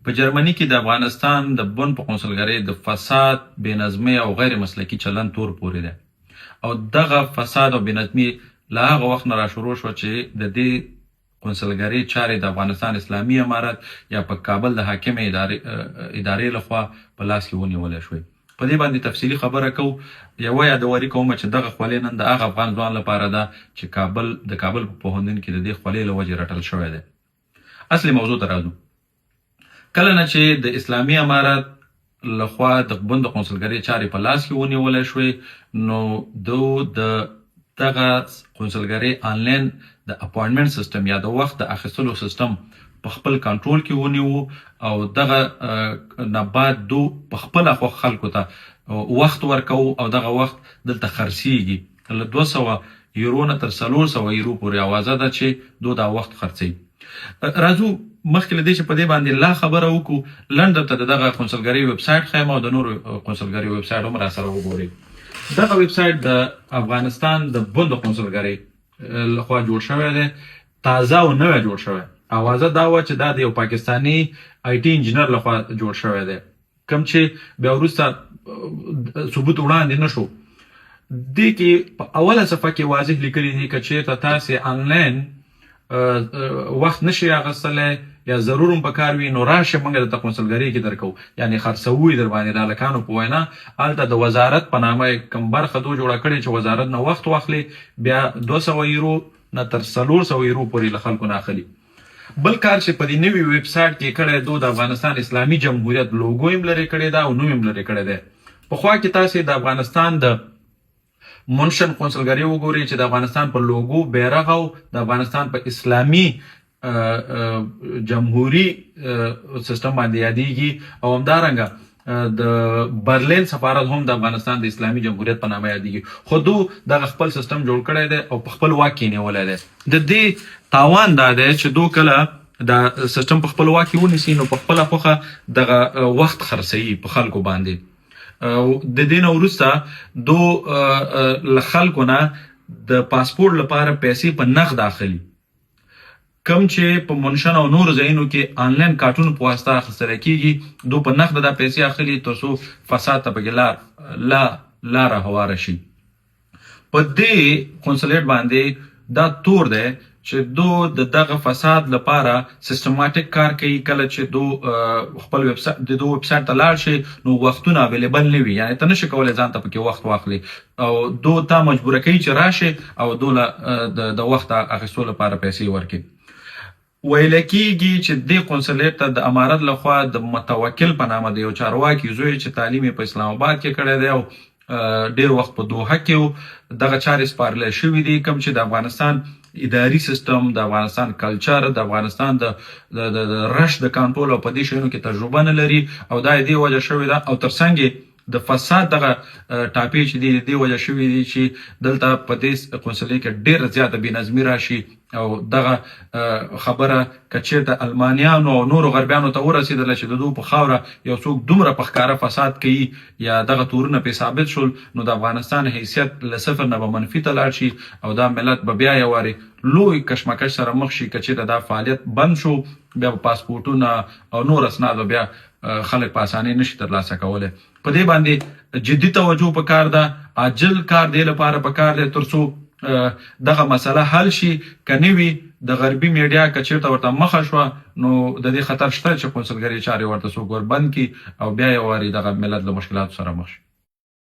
په جرمني کې د افغانستان د بن په قونسلګرۍ د فساد، بېنظمۍ او غیر مسلکي چلند تور پورې دی او دغه فساد او بېنظمي له هغه وخت نه راشروع شوه چې د دې قونسلګرۍ چارې د افغانستان اسلامي امارت یا په کابل د حاکمې ادارې لخوا په لاس کې ونیولی شوې. په دې باندې تفصیلي خبره کوو. یوه یادوري کوم چې دغه خولۍ نن د هغه افغان ځوان لپاره ده چې د کابل په پوهنتون کې د دې خولۍ له وجې رټل شوی دی. اصلي موضوع ته راځو. کله نه چې د اسلامي امارت لخوا د بن د قونسلګرۍ چارې په لاس کې ونیولی شوې نو د دغه قونسلګرۍ آنلاین د اپاینټمنټ سیستم یا د وخت د اخیستلو سیستم په خپل کنټرول کې ونیو او دغه نه بعد دو په خپله خوښ خلکو ته وخت ورکوو او دغه وخت دلته خرڅیږي له 200 یورو نه تر 400 یورو پورې اوازه ده چې دو دا وخت خرڅوي. راځو مخکې له دې چې په دې باندې لا خبره وکړو لنډ درته دغه قونسلګرۍ ویب سایټ ښیم او د نورو قونسلګرۍ ویب سایټ هم راسره وګورئ. دغه ویب سایټ د افغانستان د بن د قونسلګرۍ لخوا جوړ شوی دی، تازه او نوی جوړ شوی. اوازه دا وه چې دا د یو پاکستاني آی ټي انجینر لخوا جوړ شوی دی کوم چې بیا وروسته ثبوت وړاندې نه شو. دې کې په اوله صفحه کې واضح لیکلي دي که چېرته تاسې آنلاین وخت نشئ اخیستلی یا ضرور هم پکار وي نو راشئ موږ درته قونسلګرۍ کې درکوو، یعنې خرڅوو یې در باندې د هلکانو په وینا. هلته د وزارت په نامه یې کوم برخه دو جوړه کړې چې وزارت نه وخت واخلي بیا 200 یورو نه تر 400 یورو پورې له خلکو نه اخلي. بل کار چې په دې نوي ویب سایټ کې کړی دو د افغانستان اسلامي جمهوریت لوګو هم لرې کړې ده او نوم هم لرې کړی دی. پخوا کې تاسې د افغانستان د منشن قونسلګرۍ وګورئ چې د افغانستان په لوګو بیرغ او د افغانستان په اسلامي جمهوري سیستم باندې یادېږي او همدارنګه د برلین سفارت هم د افغانستان د اسلامي جمهوریت په نامه یادېږي. خو دو دغه خپل سیستم جوړ کړی دی او په خپل واک کې نیولی دی. د دې تاوان دا دی چې دو کله دا سیستم په خپل واک کې ونیسي نو په خپله خوښه دغه وخت خرڅوي په خلکو باندې. د دې نه وروسته دو له خلکو نه د پاسپورټ لپاره پیسې په نغد اخلي کم چې په منشن او نورو ځایونو کې آنلاین کارټونو په واسطه اخیستلی کېږي دو په نغد دا پیسې اخلي تر څو فساد ته پکې لاره هواره شي. په دې قونسلګرۍ باندې دا تور دی چې دو د دغه فساد لپاره سیستماتیک کار کوي. کله چې دو خپل ویب سایټ ته لاړ شي نو وختونه اویلیبل نه وي، یعنې ته نشي کولی ځان ته پکې وخت واخلي او دو تا مجبوره کوي چې راشي او دو له د وخت اخیستو لپاره پیسې ورکړي. ویل کېږي چې دې قونسلګرۍ ته د امارت لخوا د متوکل په نامه د یو چارواکي زوی چې تعلیم یې په اسلام آباد کې کړی دی او ډېر وخت په دوحه کې دغه چارې سپارلی شوي دي کوم چې د افغانستان اداري سیستم، د افغانستان کلچر، د افغانستان د رش د کنټرول او په دې شیانو کې تجربه نه لري او دا دې وجه شوې ده او ترڅنګ د فساد دغه ټاپې چې دي دې وجه شوې دي چې دلته په دې قونسلګرۍ کې ډېره زیاته بېنظمي راشي او دغه خبره که چېرته المانیانو او نورو غربیانو ته ورسېدله چې د دو په خاوره یو څوک دومره په ښکاره فساد کوي یا دغه تورونه پرې ثابت شول نو د افغانستان حیثیت له صفر نه به منفي ته لاړ شي او دا ملت به بیا یو وارې لوی کشمکش سره مخ شي که چېرته دا فعالیت بند شو بیا به پاسپورټونه او نور اسناد بیا خلک په اسانۍ نشي ترلاسه کولی. په دې باندې جدي توجه پکار ده، عاجل کار دې لپاره پکار دی تر څو دغه مسله حل شي. که نه وي د غربي میډیا که چېرته ورته مخه شوه نو د دې خطر شته چې قونسلګرۍ چارې ورته څوک وربند کړي او بیا یې وارې دغه ملت له مشکلاتو سره مخ شي.